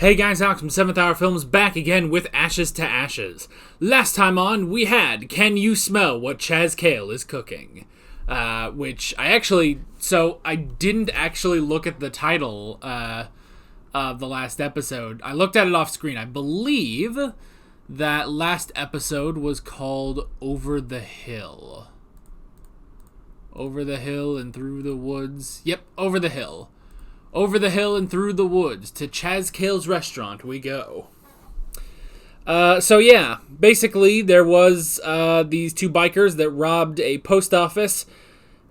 Hey guys, Alex from 7th Hour Films back again with Ashes to Ashes. Last time on, we had Can You Smell What Chaz Kale is Cooking? Which I didn't actually look at the title of the last episode. I looked at it off screen. I believe that last episode was called Over the Hill. Over the hill and through the woods. Yep, Over the Hill. Over the hill and through the woods, to Chaz Kale's restaurant we go. Basically there was these two bikers that robbed a post office,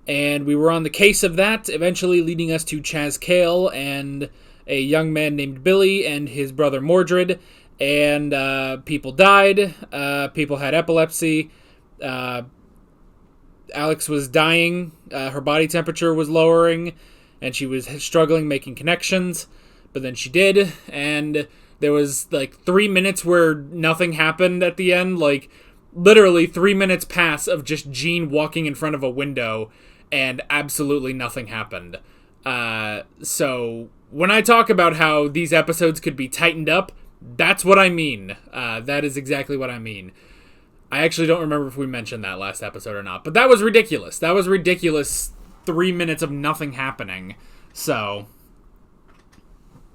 and we were on the case of that, eventually leading us to Chaz Kale and a young man named Billy and his brother Mordred, and people died, people had epilepsy, Alex was dying, her body temperature was lowering, and she was struggling making connections, but then she did, and there was, 3 minutes where nothing happened at the end, literally 3 minutes pass of just Jean walking in front of a window, and absolutely nothing happened. So, when I talk about how these episodes could be tightened up, that's what I mean. That is exactly what I mean. I actually don't remember if we mentioned that last episode or not, but that was ridiculous. 3 minutes of nothing happening. So,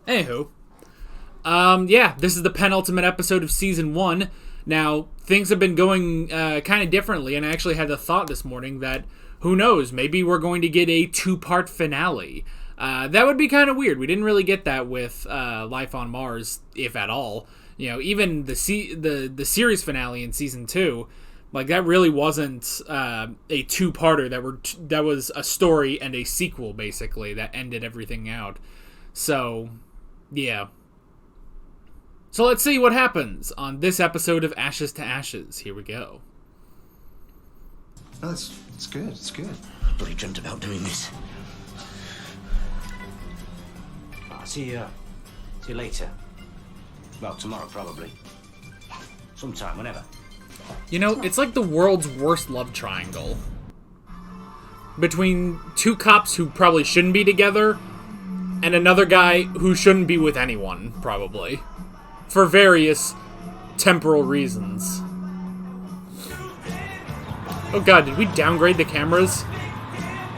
anywho. This is the penultimate episode of Season 1. Now, things have been going kind of differently, and I actually had the thought this morning that, who knows, maybe we're going to get a 2-part finale. That would be kind of weird. We didn't really get that with Life on Mars, if at all. You know, even the series finale in Season 2, that really wasn't a 2-parter. That was a story and a sequel, basically, that ended everything out. So, yeah. So let's see what happens on this episode of Ashes to Ashes. Here we go. Oh, it's good. It's good. I bloody dreamt about doing this. I'll see you later. Well, tomorrow, probably. Sometime, whenever. You know, it's like the world's worst love triangle. Between two cops who probably shouldn't be together, and another guy who shouldn't be with anyone, probably. For various temporal reasons. Oh god, did we downgrade the cameras?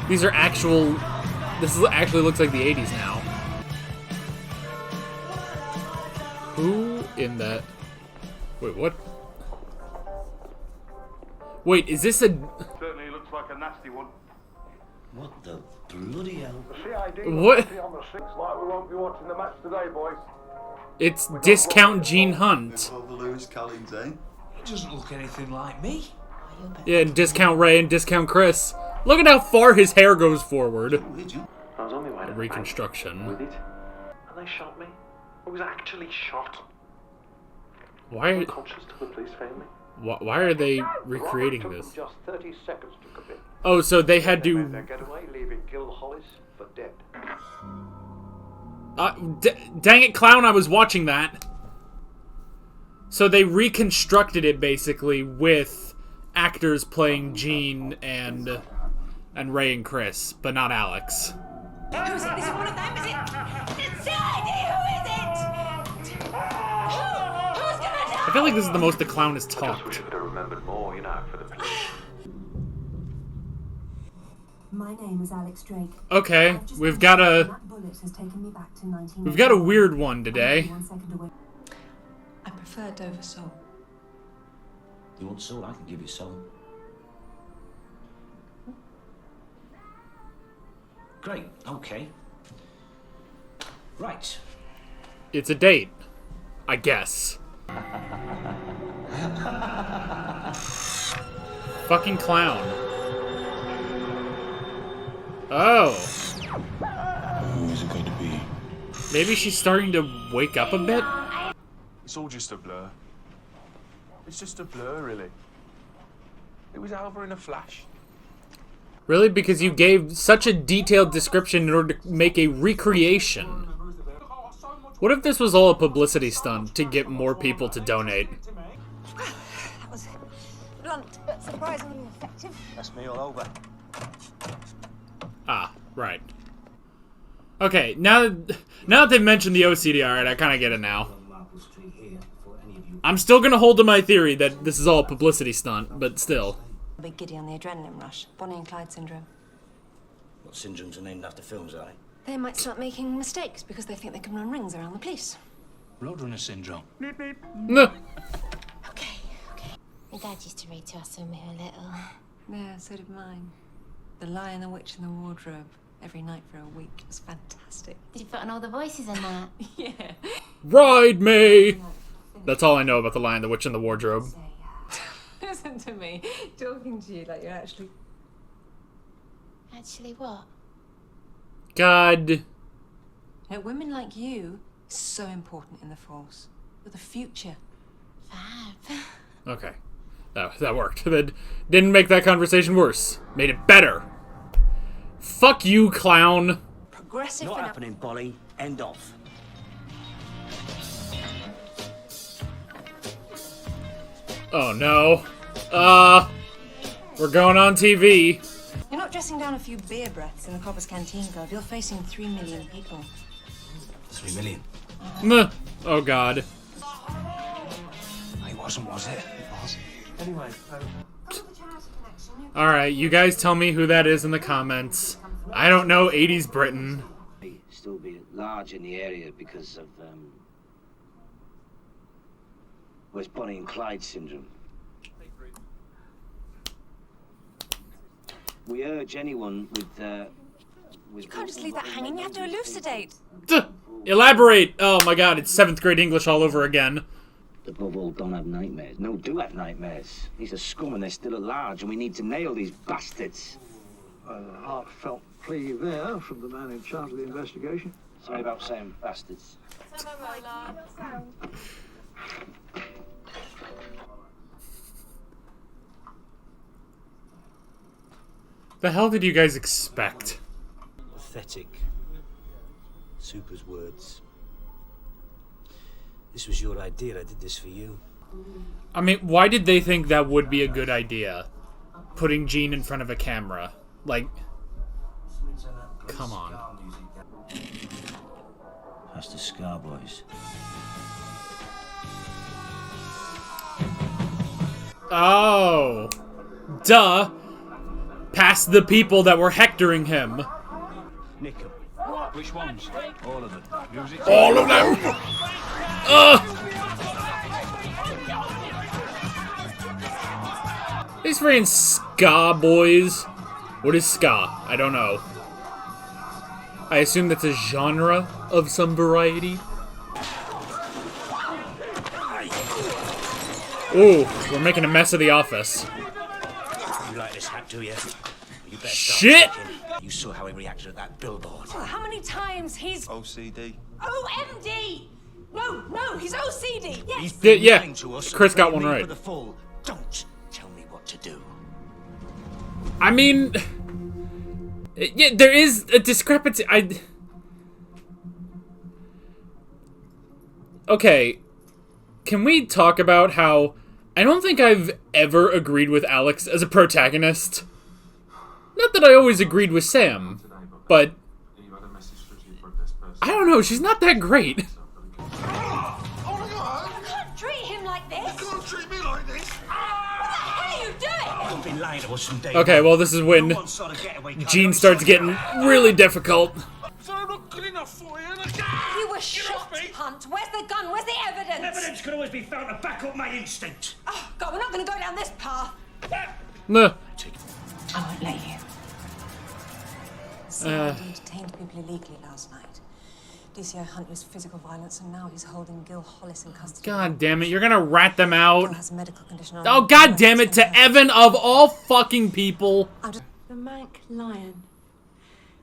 This actually looks like the 80s now. Who in the... Wait, what? Wait, is this a... Certainly looks like a nasty one. What the bloody hell? The CID What? on the 6 like we won't be watching the match today, boys. It's Discount Gene Hunt. Lewis Collins, eh? He doesn't look anything like me. Yeah, and Discount Ray and Discount Chris. Look at how far his hair goes forward. I was on my way to the Reconstruction. bank with it, and they shot me. I was actually shot. Why? Unconscious till the police found me. Why are they recreating Took this? them just 30 seconds to commit. Oh, so they had They made their to... getaway, leaving Gil Hollis for dead. Dang it, clown, I was watching that. So they reconstructed it, basically, with actors playing Gene and Ray and Chris, but not Alex. Who is it? Is it one of them? Is it? It's CID! Who is it? Who's gonna die? I feel like this is the most the clown has I talked. wish I could have remembered more, for the police. My name is Alex Drake. Okay, we've got a weird one today. I prefer Dover Soul. You want soul? I can give you soul. Great, okay. Right. It's a date, I guess. Fucking clown. Oh. Who is it going to be? Maybe she's starting to wake up a bit? It's all just a blur. It's just a blur, really. It was over in a flash. Really? Because you gave such a detailed description in order to make a recreation. What if this was all a publicity stunt to get more people to donate? That was blunt but surprisingly effective. That's me all over. Ah, right. Okay, now that they've mentioned the OCD, alright, I kind of get it now. I'm still gonna hold to my theory that this is all a publicity stunt, but still. A bit giddy on the adrenaline rush. Bonnie and Clyde syndrome. What syndromes are named after films, are they? They might start making mistakes because they think they can run rings around the police. Roadrunner syndrome. No. Okay. My dad used to read to us when we were little. Yeah, so did mine. The Lion, the Witch, and the Wardrobe. Every night for a week. It was fantastic. Did you put on all the voices in that? Yeah. Ride me! That's all I know about The Lion, the Witch, and the Wardrobe. Listen to me. Talking to you like you're actually... Actually, what? God. You know, women like you, so important in the Force. You're the future. Fab. Okay. That worked. That didn't make that conversation worse. Made it better. Fuck you, clown. Progressive Not and... happening, Polly. End off. Oh no. We're going on TV. You're not dressing down a few beer breaths in the Coppers Canteen Club. You're facing 3 million people. 3 million. Meh. Oh god. It wasn't, was it? It was. Anyway, Alright, you guys tell me who that is in the comments. I don't know 80s Britain. Still be large in the area because of, well, it's Bonnie and Clyde syndrome. We urge anyone with You can't just leave that hanging. You have to elucidate. Duh. Elaborate! Oh my god, it's 7th grade English all over again. Above all, don't have nightmares. No, do have nightmares. These are scum and they're still at large, and we need to nail these bastards. A heartfelt plea there from the man in charge of the investigation. Sorry about saying bastards. The hell did you guys expect? Pathetic. Super's words. This was your idea. I did this for you. I mean, why did they think that would be a good idea? Putting Jean in front of a camera. Like, come on. That's the Scar Boys. Oh. Duh. Past the people that were hectoring him. Nick 'em. Which ones? All of them. Music. All of them! These freaking ska boys. What is ska? I don't know. I assume that's a genre of some variety. Ooh, we're making a mess of the office. You like this hat, do you? You better start Shit! checking. You saw how he reacted at that billboard. Well, how many times he's... OCD. OMD! No, he's OCD. Yes. He's been Yeah, lying to us. Chris got one Blame me right. For the full. Don't tell me what to do. I mean... Yeah, there is a discrepancy. Okay. Can we talk about how... I don't think I've ever agreed with Alex as a protagonist. Not that I always agreed with Sam, but... I don't know, she's not that great. You can't treat him like this. You can't treat me like this. What the hell are you doing? You've been lying to us from day Okay, one. well, this is when No one sort of getaway car Jean going starts somewhere. getting really difficult. So I'm not good enough for you. You were shot, Hunt. Where's the gun? Where's the evidence? Evidence can always be found to back up my instinct. Oh, God, we're not going to go down this path. Nah. I won't let you. CID detained people illegally last night. DCO Hunt used physical violence, and now he's holding Gil Hollis in custody. God damn it, you're gonna rat them Gil out. has a medical condition. Oh, god damn it, to Evan of all fucking people. The Manc Lion.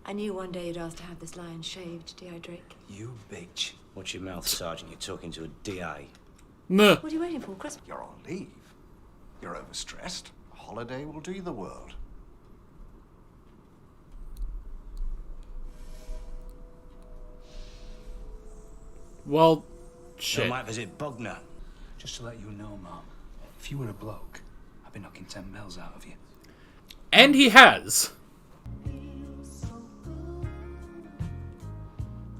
I knew one day you'd ask to have this lion shaved, D.I. Drake. You bitch. Watch your mouth, Sergeant. You're talking to a DI. Nah. What are you waiting for, Chris? You're on leave. You're overstressed. A holiday will do you the world. Well, I shit. might visit Bogner. Just to let you know, Mom, if you were a bloke, I'd be knocking 10 mils out of you. And he has.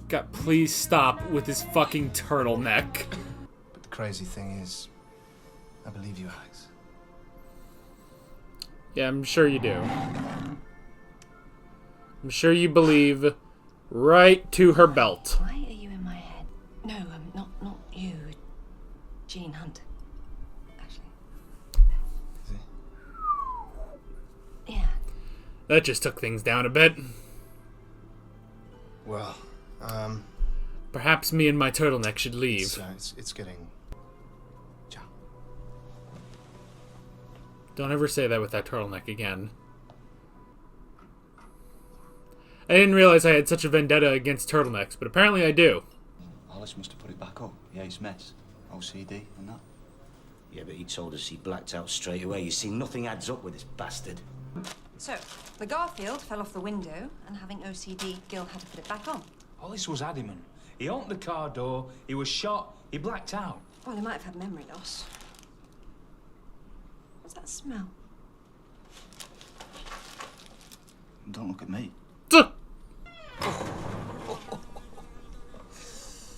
God, please stop with this fucking turtleneck. But the crazy thing is, I believe you, Alex. Yeah, I'm sure you do. I'm sure you believe right to her belt. Why are you in my head? No, not you. Gene Hunt. Actually. Is he? Yeah. That just took things down a bit. Well, Perhaps me and my turtleneck should leave. it's getting... Ciao. Don't ever say that with that turtleneck again. I didn't realize I had such a vendetta against turtlenecks, but apparently I do. Alice must have put it back up. Yeah, he's mess. OCD and that. Yeah, but he told us he blacked out straight away. You see, nothing adds up with this bastard. So, the Garfield fell off the window, and having OCD, Gil had to put it back on. Hollis was adamant. He opened the car door, he was shot, he blacked out. Well, he might have had memory loss. What's that smell? Don't look at me.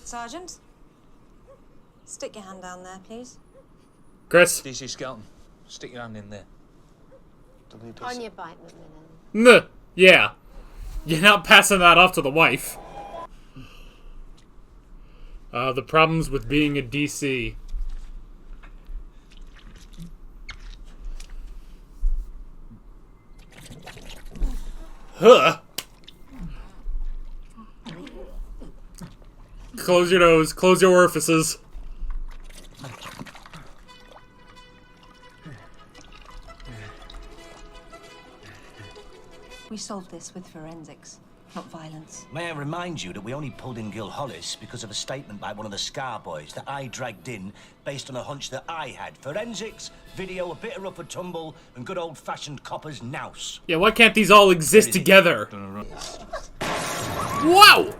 Sergeant? Stick your hand down there, please. Chris. DC Skelton, stick your hand in there. On your bike, McMillan. Nuh. Yeah. You're not passing that off to the wife. The problems with being a DC. Huh. Close your nose. Close your orifices. We solved this with forensics, not violence. May I remind you that we only pulled in Gil Hollis because of a statement by one of the Scar boys that I dragged in based on a hunch that I had. Forensics, video, a bit of rough a tumble, and good old-fashioned copper's nouse. Yeah, why can't these all exist together? Whoa!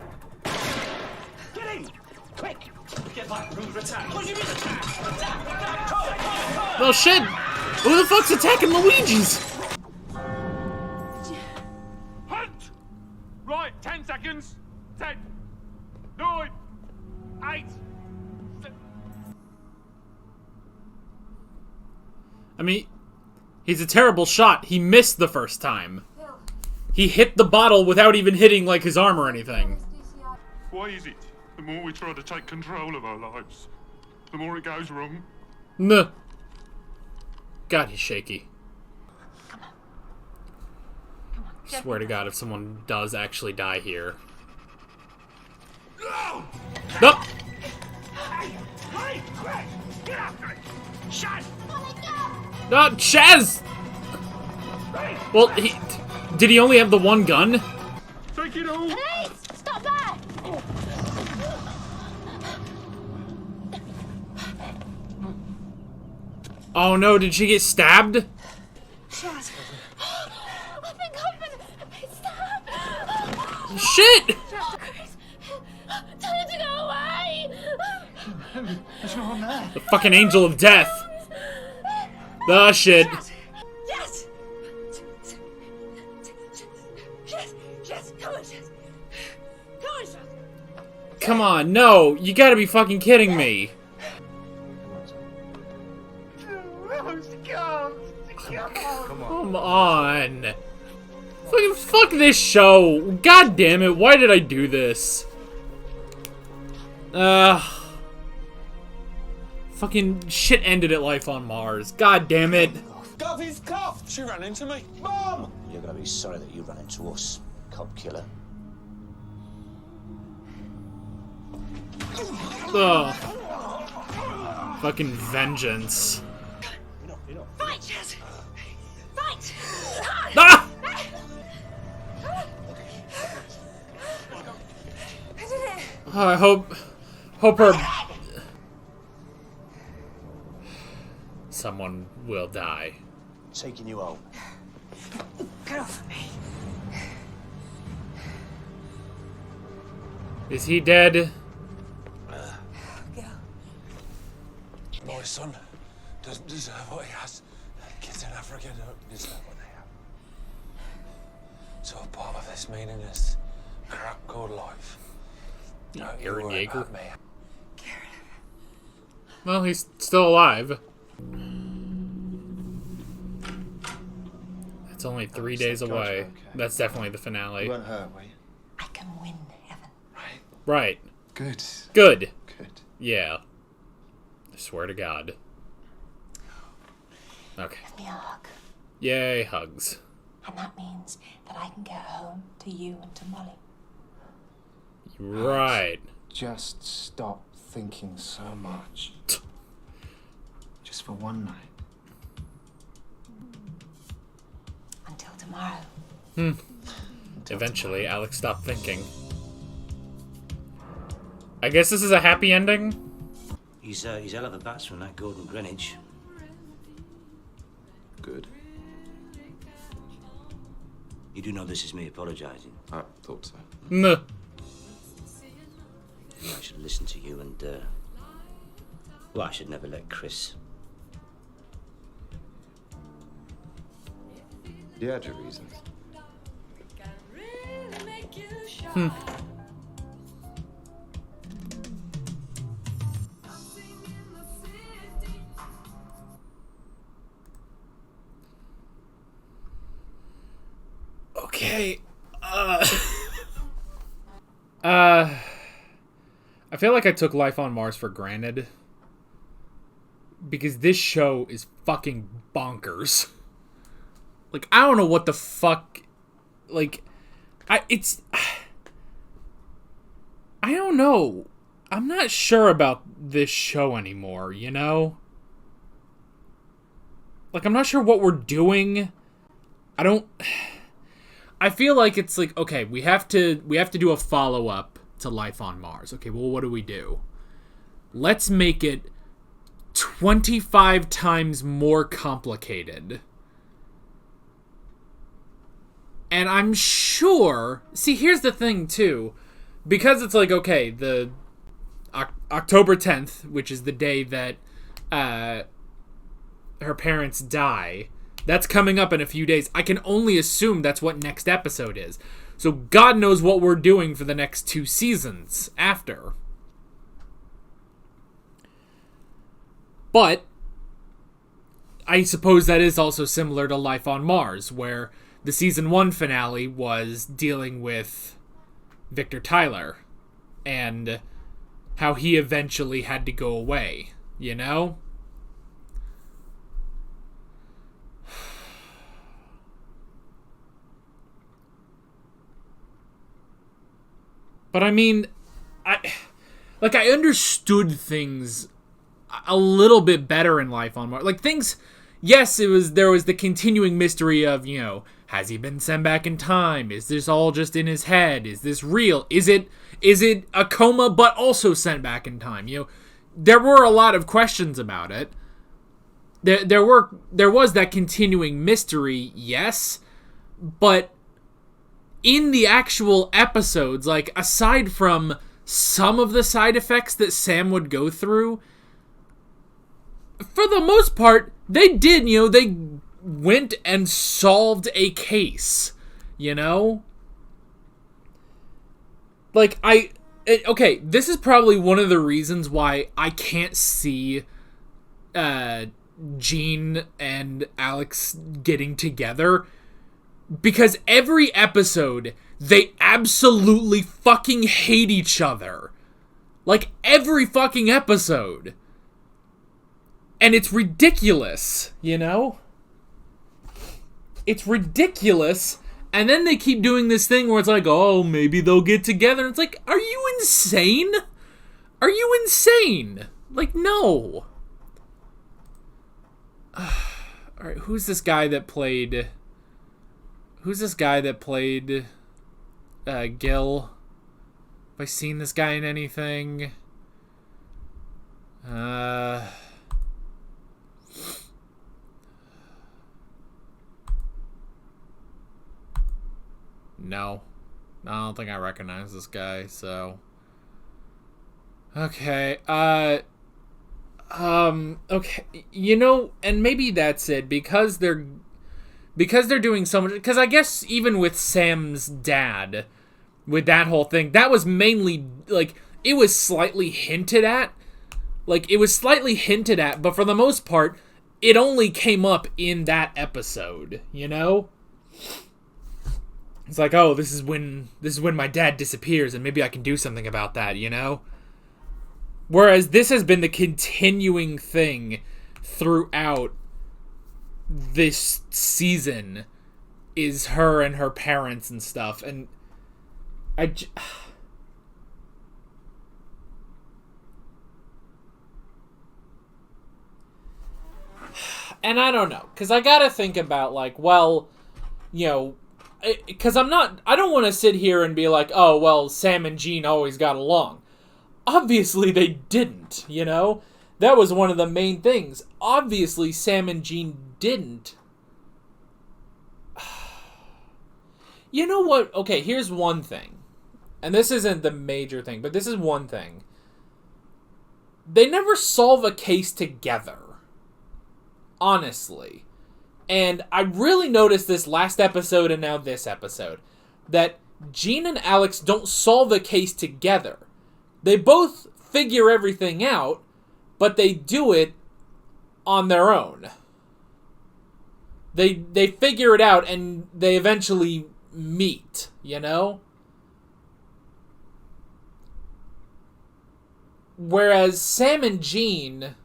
Get in! Quick! Get back, room for attack. What do you mean attack? Well, shit! Who the fuck's attacking Luigi's? Hunt! Right, 10 seconds. 10, 9, 8. I mean, he's a terrible shot. He missed the first time. He hit the bottle without even hitting, like, his arm or anything. Why is it the more we try to take control of our lives, the more it goes wrong? Nuh. God, he's shaky. Swear to God, if someone does actually die here. No! Nope. Hey, quick! Get after it! Shut! No, Chaz! Well, did he only have the one gun? Take it all! Police! Stop there! Oh no, did she get stabbed? Chaz. I think I've been stabbed! Shit! Tell her to go away! There's no one there. The fucking angel of death. The shit. Yes! Yes, come on, Chaz. Come on, Chaz. Come on, no. You gotta be fucking kidding me. Come on. Fuck this show. God damn it. Why did I do this? Fucking shit ended at Life on Mars. God damn it. Gubby's cuffed! She ran into me. Mom! You're gonna be sorry that you ran into us, cop killer. Ugh. Fucking vengeance. Fight, Chaz! Fight! Ah! I did it! Oh, I hope her... Someone will die. Taking you home. Get off of me. Is he dead? Gil. My son doesn't deserve what he has. Kids in Africa don't deserve what they have. So a part of this meaningless crap called life Aaron Yeager. Well, he's still alive. It's only 3 days away. That's definitely the finale. You weren't hurt, were you? I can win, Evan. Right. Good. Good. Good. Yeah. I swear to God. Okay. Give me a hug. Yay, hugs. And that means that I can get home to you and to Molly. Right. Just stop thinking so much. Just for one night. Until tomorrow. Eventually, Alex stopped thinking. I guess this is a happy ending? He's hell of a batsman, that Gordon Greenwich. Good. You do know this is me apologising. I thought so. Nuh. I should listen to you and, well, I should never let Chris. You had your reasons. Okay. I feel like I took life on Mars for granted. Because this show is fucking bonkers. Like, I don't know what the fuck... Like, I don't know. I'm not sure about this show anymore, you know? Like, I'm not sure what we're doing. I feel like it's like, okay, we have to do a follow-up to Life on Mars. Okay, well, what do we do? Let's make it 25 times more complicated. And I'm sure... See, here's the thing, too. Because it's like, okay, the October 10th, which is the day that her parents die... That's coming up in a few days. I can only assume that's what next episode is. So God knows what we're doing for the next 2 seasons after. But I suppose that is also similar to Life on Mars, where the season 1 finale was dealing with Victor Tyler and how he eventually had to go away, you know? But I mean, I understood things a little bit better in Life on Mars. Like, things, yes, there was the continuing mystery of, you know, has he been sent back in time? Is this all just in his head? Is this real? Is it a coma but also sent back in time? You know, there were a lot of questions about it. There was that continuing mystery, yes, but in the actual episodes, like, aside from some of the side effects that Sam would go through, for the most part, they did, you know, they went and solved a case, you know? Like, okay, this is probably one of the reasons why I can't see Gene and Alex getting together. Because every episode, they absolutely fucking hate each other. Like, every fucking episode. And it's ridiculous, you know? It's ridiculous. And then they keep doing this thing where it's like, oh, maybe they'll get together. And it's like, are you insane? Are you insane? Like, no. Alright, who's this guy that played... Gil? Have I seen this guy in anything? No. I don't think I recognize this guy, so... Okay, okay, you know, and maybe that's it, because they're doing so much, because I guess even with Sam's dad, with that whole thing. That was mainly, like, it was slightly hinted at. Like, it was slightly hinted at, but for the most part, it only came up in that episode, you know? It's like, oh, this is when my dad disappears, and maybe I can do something about that, you know? Whereas this has been the continuing thing throughout this season, is her and her parents and stuff, and and I don't know, because I gotta think about, like, well, you know, because I don't want to sit here and be like, oh, well, Sam and Jean always got along. Obviously they didn't, you know? That was one of the main things. Obviously Sam and Jean didn't. You know what? Okay, here's one thing. And this isn't the major thing, but this is one thing. They never solve a case together. Honestly. And I really noticed this last episode and now this episode. That Jean and Alex don't solve a case together. They both figure everything out, but they do it on their own. They figure it out and they eventually meet, you know? Whereas Sam and Jean,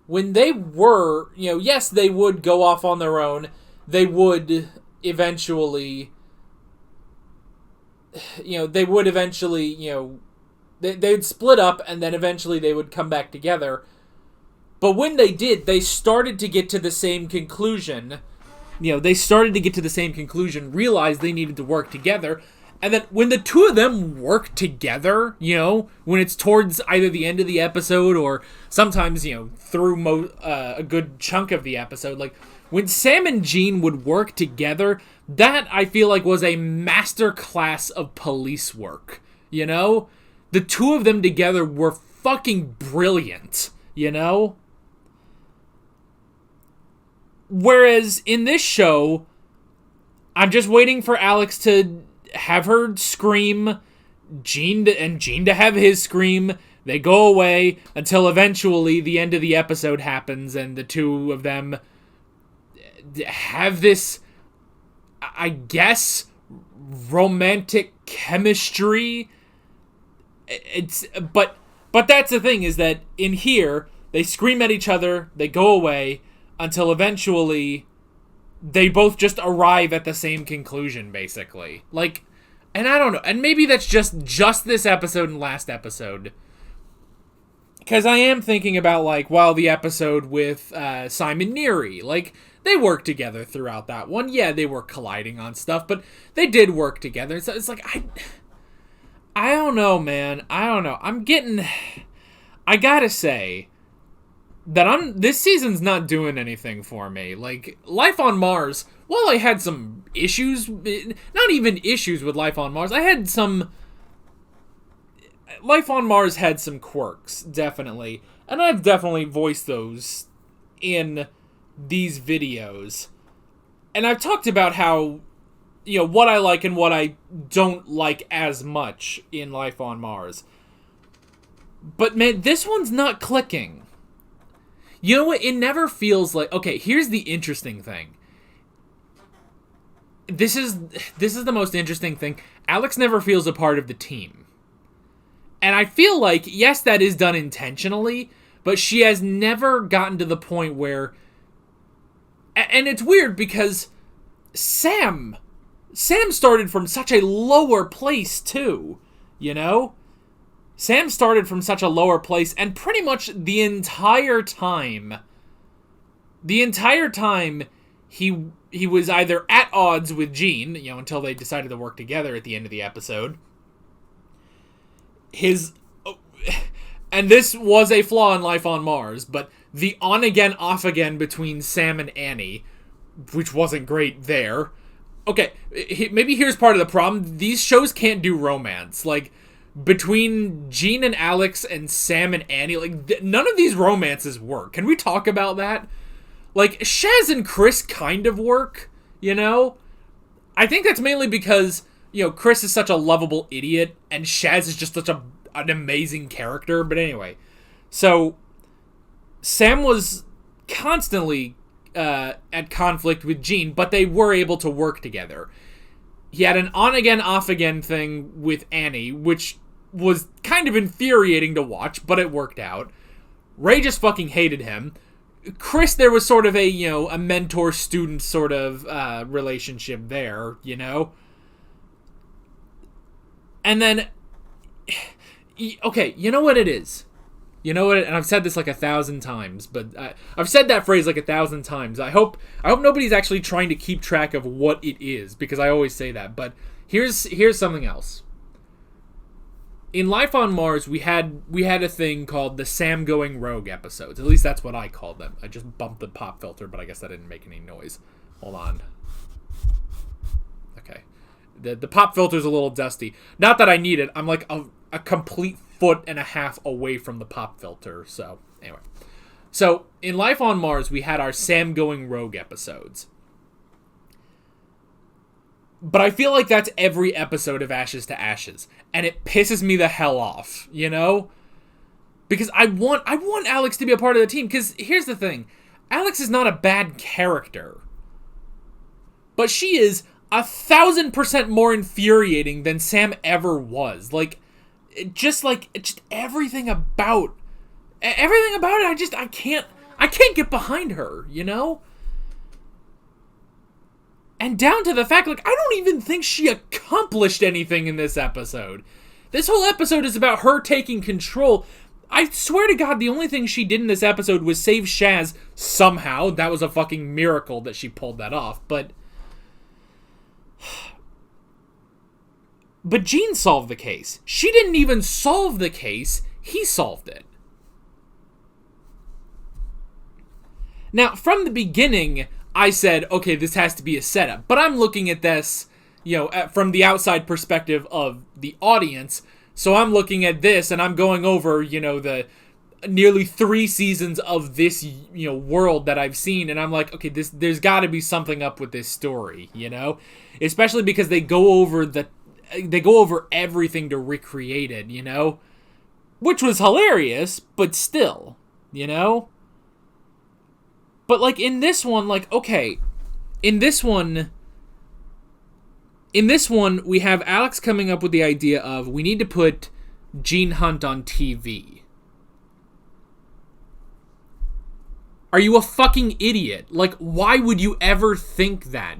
when they were, you know, yes, they would go off on their own. They would eventually, they'd split up and then eventually they would come back together. But when they did, they started to get to the same conclusion. You know, they started to get to the same conclusion, realized they needed to work together. And then when the two of them work together, you know, when it's towards either the end of the episode or sometimes, you know, through a good chunk of the episode, like when Sam and Jean would work together, that I feel like was a master class of police work, you know? The two of them together were fucking brilliant, you know? Whereas in this show, I'm just waiting for Alex to have her scream, Jean to have his scream. They go away until eventually the end of the episode happens and the two of them have this, I guess, romantic chemistry. But that's the thing, is that in here they scream at each other, they go away until eventually they both just arrive at the same conclusion, basically. Like, and I don't know, and maybe that's just this episode and last episode. Because I am thinking about, like, well, the episode with Simon Neary, like, they worked together throughout that one. Yeah, they were colliding on stuff, but they did work together. So it's like, I don't know, man. I don't know. I gotta say that this season's not doing anything for me. Like, Life on Mars, while I had some issues, not even issues with Life on Mars, Life on Mars had some quirks, definitely. And I've definitely voiced those in these videos. And I've talked about how, you know, what I like and what I don't like as much in Life on Mars. But man, this one's not clicking. You know what? It never feels like... Okay, here's the interesting thing. This is the most interesting thing. Alex never feels a part of the team. And I feel like, yes, that is done intentionally, but she has never gotten to the point where... And it's weird because Sam started from such a lower place, too. You know? Sam started from such a lower place, and pretty much the entire time, he was either at odds with Jean, you know, until they decided to work together at the end of the episode. And this was a flaw in Life on Mars, but the on-again, off-again between Sam and Annie, which wasn't great there. Okay, maybe here's part of the problem. These shows can't do romance. Like, between Jean and Alex and Sam and Annie, like, none of these romances work. Can we talk about that? Like, Shaz and Chris kind of work, you know? I think that's mainly because Chris is such a lovable idiot, and Shaz is just such an amazing character. But anyway, so Sam was constantly at conflict with Jean, but they were able to work together. He had an on-again, off-again thing with Annie, which was kind of infuriating to watch, but it worked out. Ray just fucking hated him. Chris, there was sort of a mentor-student sort of relationship there, And then, okay, you know what it is? And I've said this like 1,000 times, but I've said that phrase like 1,000 times. I hope nobody's actually trying to keep track of what it is, because I always say that. But here's something else. In Life on Mars, we had a thing called the Sam Going Rogue episodes. At least that's what I called them. I just bumped the pop filter, but I guess that didn't make any noise. Hold on. Okay. The pop filter's a little dusty. Not that I need it. I'm like a complete 1.5 feet away from the pop filter. So, anyway. So, in Life on Mars, we had our Sam Going Rogue episodes. But I feel like that's every episode of Ashes to Ashes. And it pisses me the hell off, Because I want Alex to be a part of the team. Because here's the thing. Alex is not a bad character. But she is 1,000% more infuriating than Sam ever was. Just everything about it, I can't get behind her, And down to the fact, I don't even think she accomplished anything in this episode. This whole episode is about her taking control. I swear to God, the only thing she did in this episode was save Shaz somehow. That was a fucking miracle that she pulled that off, But Jean solved the case. She didn't even solve the case. He solved it. Now, from the beginning, I said, okay, this has to be a setup. But I'm looking at this, from the outside perspective of the audience. So I'm looking at this, and I'm going over, the nearly 3 seasons of this, world that I've seen. And I'm like, okay, there's got to be something up with this story, Especially because they go over everything to recreate it, Which was hilarious, but still, But, in this one, okay, in this one, we have Alex coming up with the idea of, we need to put Gene Hunt on TV. Are you a fucking idiot? Why would you ever think that,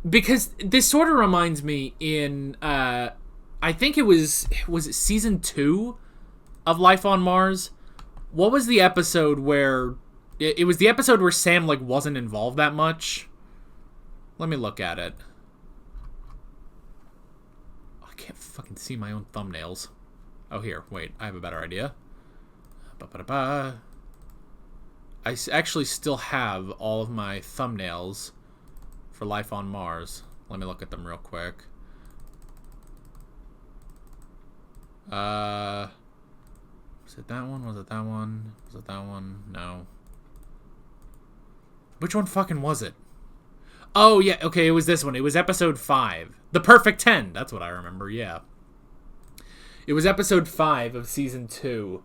Because this sort of reminds me in, I think was it season 2 of Life on Mars? What was the episode where... It was the episode where Sam, wasn't involved that much. Let me look at it. I can't fucking see my own thumbnails. Oh, here. Wait. I have a better idea. I actually still have all of my thumbnails for Life on Mars. Let me look at them real quick. Was it that one? Was it that one? Was it that one? No. Which one fucking was it? Oh, yeah. Okay, it was this one. It was episode 5. The Perfect 10. That's what I remember, yeah. It was episode 5 of season 2,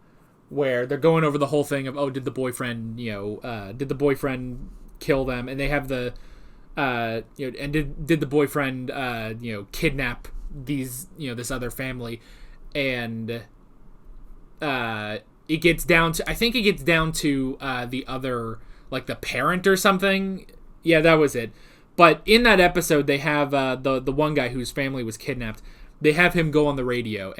where they're going over the whole thing of, did the boyfriend, did the boyfriend kill them? And they have the, and did the boyfriend, kidnap these, this other family? And it gets down to, I think it gets down to the other, the parent or something. Yeah, that was it. But in that episode, they have the one guy whose family was kidnapped. They have him go on the radio,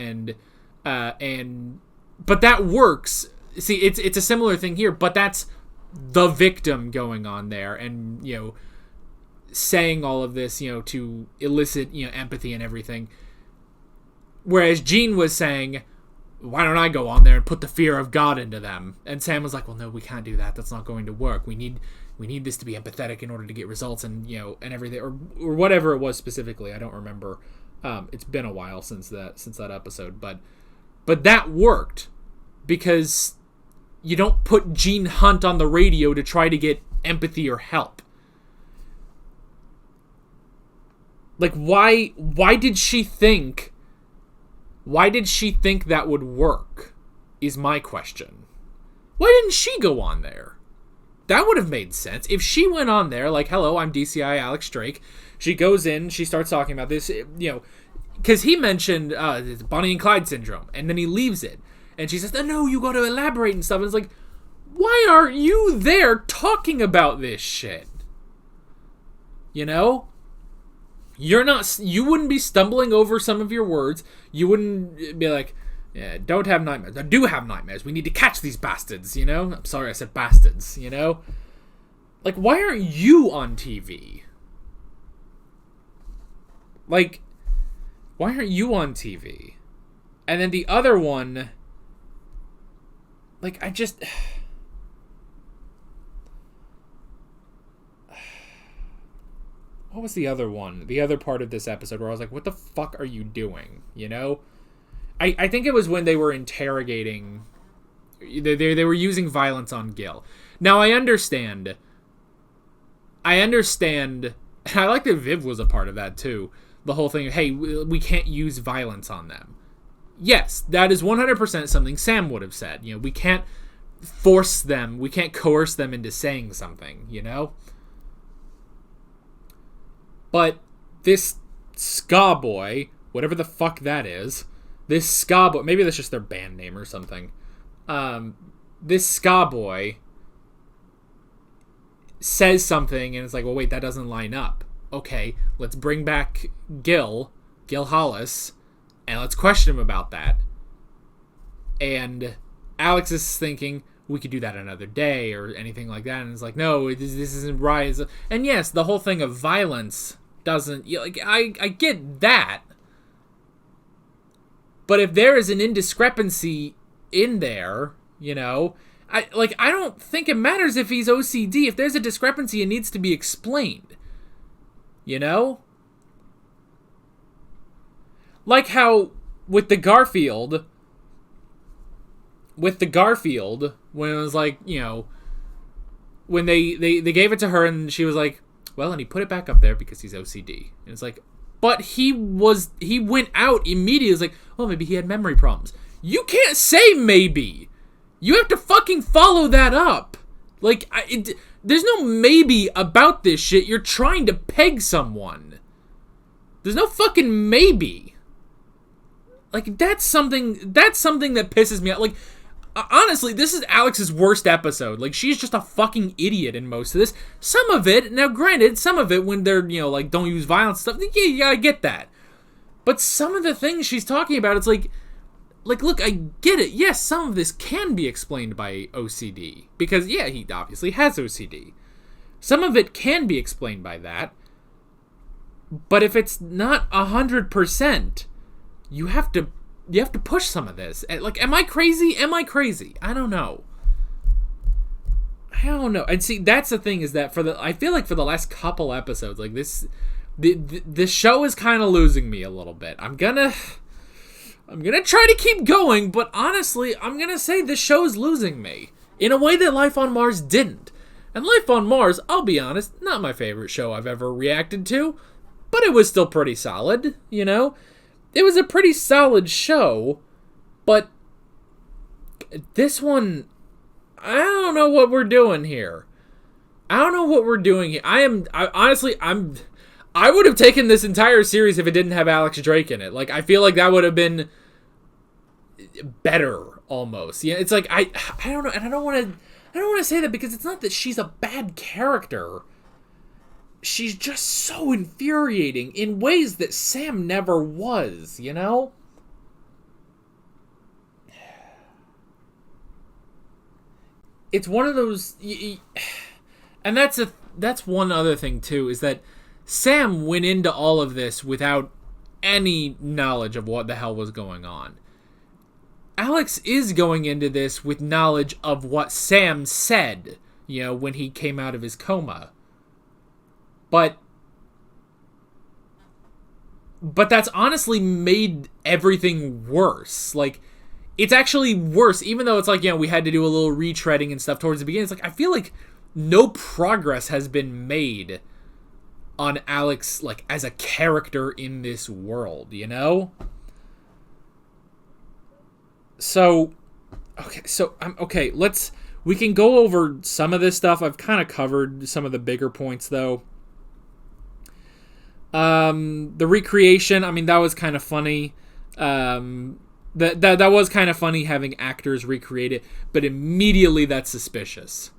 but that works. See, it's a similar thing here, but that's the victim going on there, and saying all of this, to elicit empathy and everything. Whereas Gene was saying, why don't I go on there and put the fear of God into them? And Sam was like, well, no, we can't do that. That's not going to work. We need this to be empathetic in order to get results, and and everything, or whatever it was specifically. I don't remember. It's been a while since that episode, but that worked because you don't put Gene Hunt on the radio to try to get empathy or help. Like, why did she think that would work, is my question. Why didn't she go on there? That would have made sense. If she went on there, like, hello, I'm DCI Alex Drake. She goes in, she starts talking about this, because he mentioned Bonnie and Clyde syndrome, and then he leaves it. And she says, no, you got to elaborate and stuff. And it's like, why aren't you there talking about this shit? You wouldn't be stumbling over some of your words. You wouldn't be like, yeah, don't have nightmares. I do have nightmares. We need to catch these bastards, I'm sorry I said bastards, Like, why aren't you on TV? Like, why aren't you on TV? And then the other one, like, what was the other one? The other part of this episode where I was like, what the fuck are you doing? I think it was when they were interrogating. They were using violence on Gil. Now, I understand. And I like that Viv was a part of that, too. The whole thing, hey, we can't use violence on them. Yes, that is 100% something Sam would have said. We can't force them. We can't coerce them into saying something, But this ska boy, whatever the fuck that is, this ska boy, maybe that's just their band name or something. This ska boy says something and it's like, well, wait, that doesn't line up. Okay, let's bring back Gil Hollis, and let's question him about that. And Alex is thinking, we could do that another day or anything like that. And it's like, no, this isn't right. And yes, the whole thing of violence doesn't, I get that. But if there is an indiscrepancy in there, I don't think it matters if he's OCD. If there's a discrepancy, it needs to be explained. Like how with the Garfield, when it was like, when they gave it to her and she was like, well, and he put it back up there because he's OCD. And it's like, but he went out immediately. It's like, well, maybe he had memory problems. You can't say maybe. You have to fucking follow that up. Like, there's no maybe about this shit. You're trying to peg someone. There's no fucking maybe. Like, that's something that pisses me out. Like, honestly, this is Alex's worst episode. Like, she's just a fucking idiot in most of this. Some of it, now granted, some of it when they're, like, don't use violence stuff, yeah, I get that. But some of the things she's talking about, it's like, look, I get it. Yes, some of this can be explained by OCD. Because, yeah, he obviously has OCD. Some of it can be explained by that. But if it's not 100%, you have to push some of this. Like, am I crazy? I don't know. And see, that's the thing, is that I feel like for the last couple episodes, like this, the show is kind of losing me a little bit. I'm gonna try to keep going, but honestly, I'm gonna say this show is losing me in a way that Life on Mars didn't. And Life on Mars, I'll be honest, not my favorite show I've ever reacted to, but it was still pretty solid, It was a pretty solid show, but this one, I don't know what we're doing here. I would have taken this entire series if it didn't have Alex Drake in it. Like, I feel like that would have been better, almost. Yeah, it's like, I don't know, and I don't want to say that because it's not that she's a bad character. She's just so infuriating in ways that Sam never was, It's one of those, and that's one other thing too, is that Sam went into all of this without any knowledge of what the hell was going on. Alex is going into this with knowledge of what Sam said, when he came out of his coma. But that's honestly made everything worse. Like, it's actually worse, even though it's like, we had to do a little retreading and stuff towards the beginning. It's like, I feel like no progress has been made on Alex, like, as a character in this world, you know? So, okay, we can go over some of this stuff. I've kind of covered some of the bigger points, though. The recreation, I mean, that was kind of funny. That was kind of funny having actors recreate it, but immediately that's suspicious.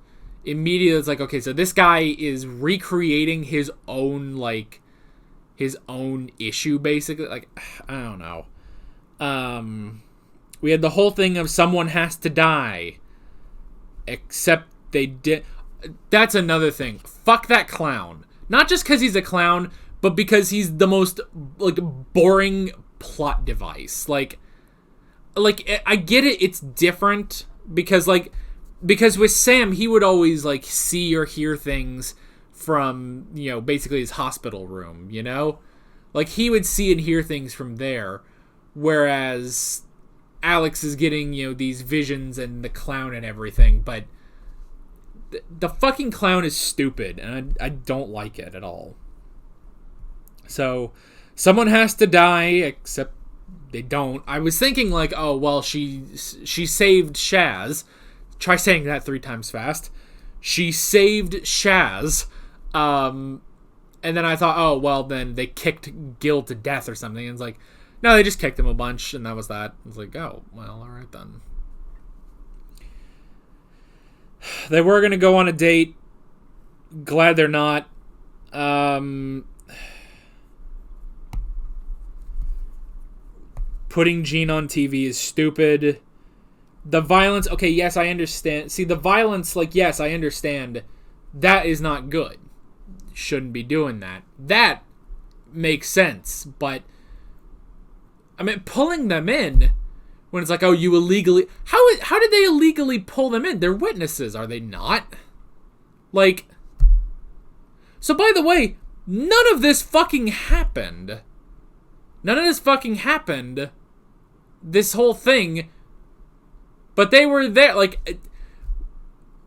Immediately it's like, okay, so this guy is recreating his own issue, basically. Like, I don't know. We had the whole thing of someone has to die, except they did. That's another thing. Fuck that clown. Not just because he's a clown, but because he's the most, like, boring plot device. Like I get it, it's different, because with Sam, he would always, like, see or hear things from, you know, basically his hospital room, you know? Like, he would see and hear things from there, whereas Alex is getting, you know, these visions and the clown and everything, but the fucking clown is stupid, and I don't like it at all. So, someone has to die, except they don't. I was thinking, like, oh, well, she saved Shaz. Try saying that 3 times fast. She saved Shaz. And then I thought, oh, well, then they kicked Gil to death or something. And it's like, no, they just kicked him a bunch, and that was that. It's like, oh, well, all right then. They were going to go on a date. Glad they're not. Putting Jean on TV is stupid. The violence, okay, yes, I understand. See, the violence, like, yes, I understand. That is not good. Shouldn't be doing that. That makes sense, but I mean, pulling them in when it's like, oh, you illegally... How did they illegally pull them in? They're witnesses, are they not? Like... So, by the way, none of this fucking happened. None of this fucking happened. This whole thing. But they were there, like...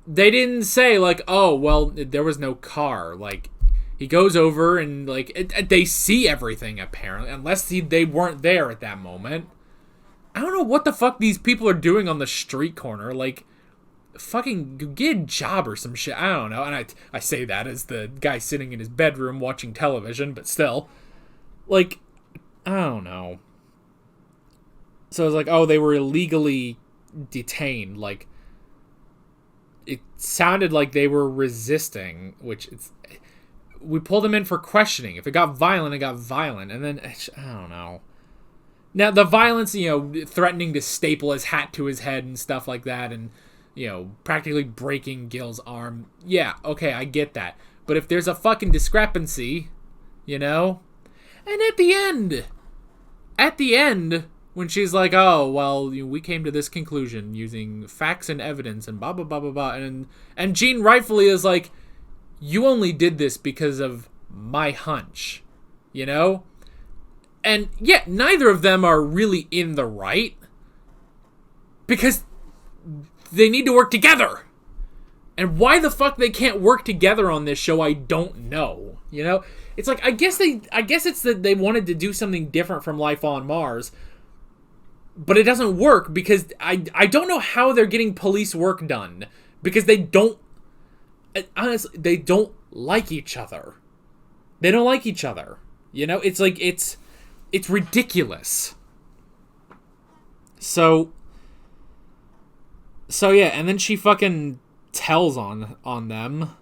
They didn't say, like, oh, well, there was no car. Like, he goes over and, like, they see everything, apparently. Unless they weren't there at that moment. I don't know what the fuck these people are doing on the street corner. Like, fucking get a job or some shit. I don't know. And I say that as the guy sitting in his bedroom watching television, but still. Like, I don't know. So it's like, oh, they were illegally detained. Like, it sounded like they were resisting, which it's... We pulled them in for questioning. If it got violent, it got violent. And then, I don't know. Now, the violence, you know, threatening to staple his hat to his head and stuff like that, and, you know, practically breaking Gil's arm. Yeah, okay, I get that. But if there's a fucking discrepancy, you know? And at the end, when she's like, oh, well, we came to this conclusion using facts and evidence and blah, blah, blah, blah, blah. And Jean rightfully is like, you only did this because of my hunch, you know? And yet, neither of them are really in the right. Because they need to work together. And why the fuck they can't work together on this show, I don't know. You know? It's like, I guess it's that they wanted to do something different from Life on Mars. But it doesn't work because I don't know how they're getting police work done. Because they don't... Honestly, they don't like each other. They don't like each other. You know? It's like, it's ridiculous. So yeah, and then she fucking tells on them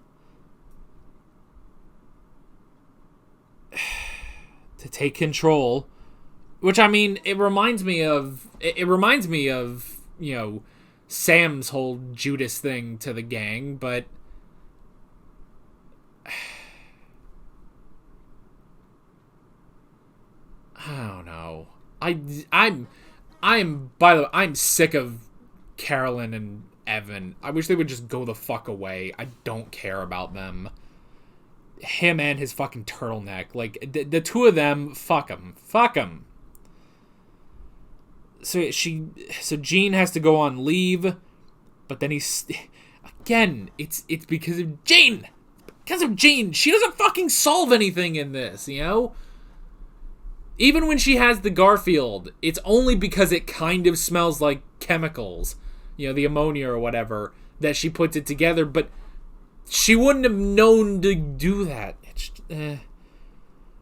to take control, which, I mean, it reminds me of, you know, Sam's whole Judas thing to the gang, but I don't know. By the way, I'm sick of Carolyn and Evan. I wish they would just go the fuck away. I don't care about them. Him and his fucking turtleneck. Like, the two of them, fuck them. Fuck them. So Jean has to go on leave, but then again, it's because of Jean. Because of Jane. She doesn't fucking solve anything in this, you know? Even when she has the Garfield, it's only because it kind of smells like chemicals. You know, the ammonia or whatever, that she puts it together. But she wouldn't have known to do that. Yeah,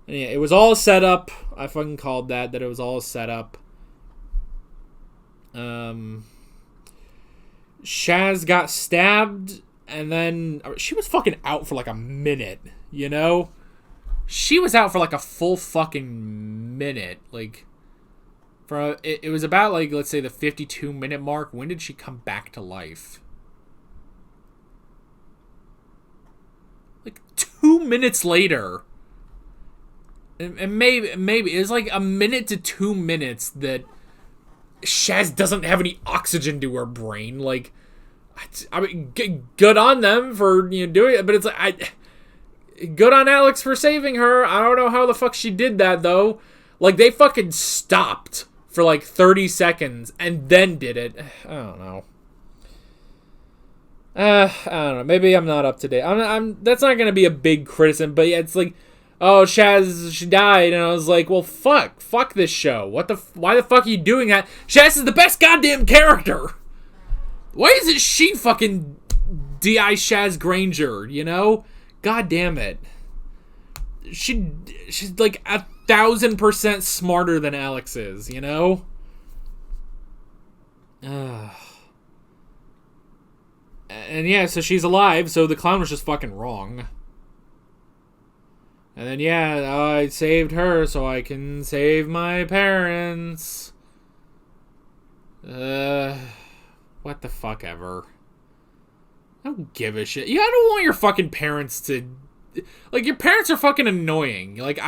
it was all set up. I fucking called that it was all set up. Shaz got stabbed, and then she was fucking out for like a minute, you know? She was out for like a full fucking minute. Like, it was about like, let's say the 52-minute mark. When did she come back to life? Like 2 minutes later. And maybe it's like a minute to 2 minutes that Shaz doesn't have any oxygen to her brain. Like, I mean, good on them for, you know, doing it, but it's like, good on Alex for saving her. I don't know how the fuck she did that, though. Like, they fucking stopped for like 30 seconds and then did it. I don't know. I don't know. Maybe I'm not up to date. That's not gonna be a big criticism, but yeah, it's like, oh, Shaz, she died, and I was like, well, fuck this show. Why the fuck are you doing that? Shaz is the best goddamn character. Why isn't she fucking D.I. Shaz Granger, you know? God damn it. She's like 1,000% smarter than Alex is, you know? And yeah, so she's alive, so the clown was just fucking wrong. And then, yeah, I saved her so I can save my parents. What the fuck ever. I don't give a shit. Yeah, I don't want your fucking parents to... Like, your parents are fucking annoying. Like,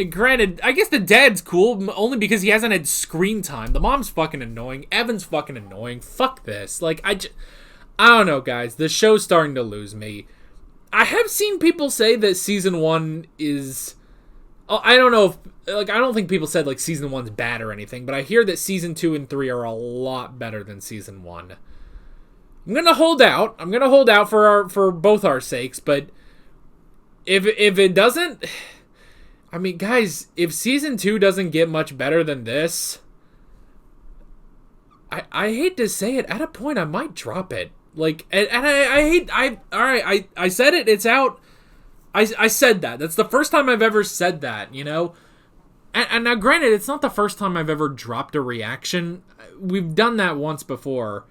granted, I guess the dad's cool, only because he hasn't had screen time. The mom's fucking annoying. Evan's fucking annoying. Fuck this. Like, I don't know, guys. The show's starting to lose me. I have seen people say that season 1 is... I don't know if... Like, I don't think people said, like, season 1's bad or anything, but I hear that season 2 and 3 are a lot better than season 1. I'm gonna hold out. I'm gonna hold out for both our sakes, but if it doesn't... I mean, guys, if season 2 doesn't get much better than this... I hate to say it, at a point I might drop it. Like, and I said it, it's out. I said that. That's the first time I've ever said that, you know? And now, granted, it's not the first time I've ever dropped a reaction. We've done that once before.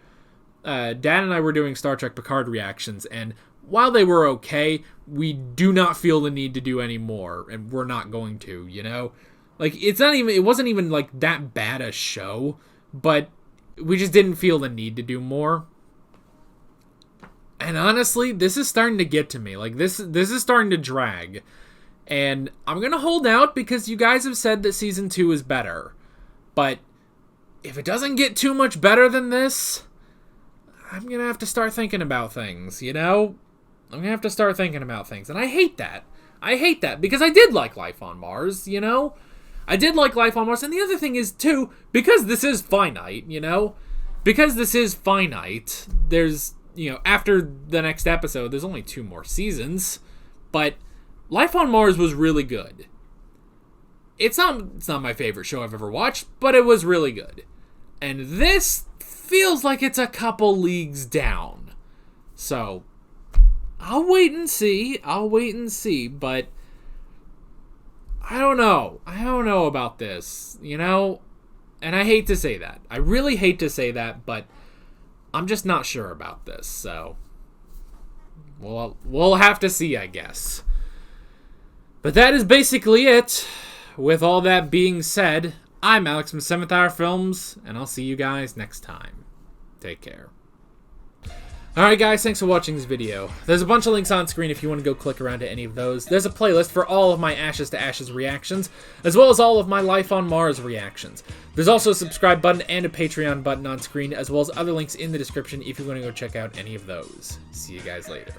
Dad and I were doing Star Trek Picard reactions, and while they were okay, we do not feel the need to do any more, and we're not going to, you know? Like, it wasn't even, like, that bad a show, but we just didn't feel the need to do more. And honestly, this is starting to get to me. Like, this is starting to drag. And I'm going to hold out because you guys have said that season 2 is better. But if it doesn't get too much better than this, I'm going to have to start thinking about things, you know? I'm going to have to start thinking about things. And I hate that. I hate that because I did like Life on Mars, you know? I did like Life on Mars. And the other thing is, too, because this is finite, you know? Because this is finite, there's... You know, after the next episode, there's only 2 more seasons, but Life on Mars was really good. It's not my favorite show I've ever watched, but it was really good. And this feels like it's a couple leagues down. So, I'll wait and see, but I don't know about this, you know? And I hate to say that. I really hate to say that, but I'm just not sure about this, so we'll have to see, I guess. But that is basically it. With all that being said, I'm Alex from 7th Hour Films, and I'll see you guys next time. Take care. Alright guys, thanks for watching this video. There's a bunch of links on screen if you want to go click around to any of those. There's a playlist for all of my Ashes to Ashes reactions, as well as all of my Life on Mars reactions. There's also a subscribe button and a Patreon button on screen, as well as other links in the description if you want to go check out any of those. See you guys later.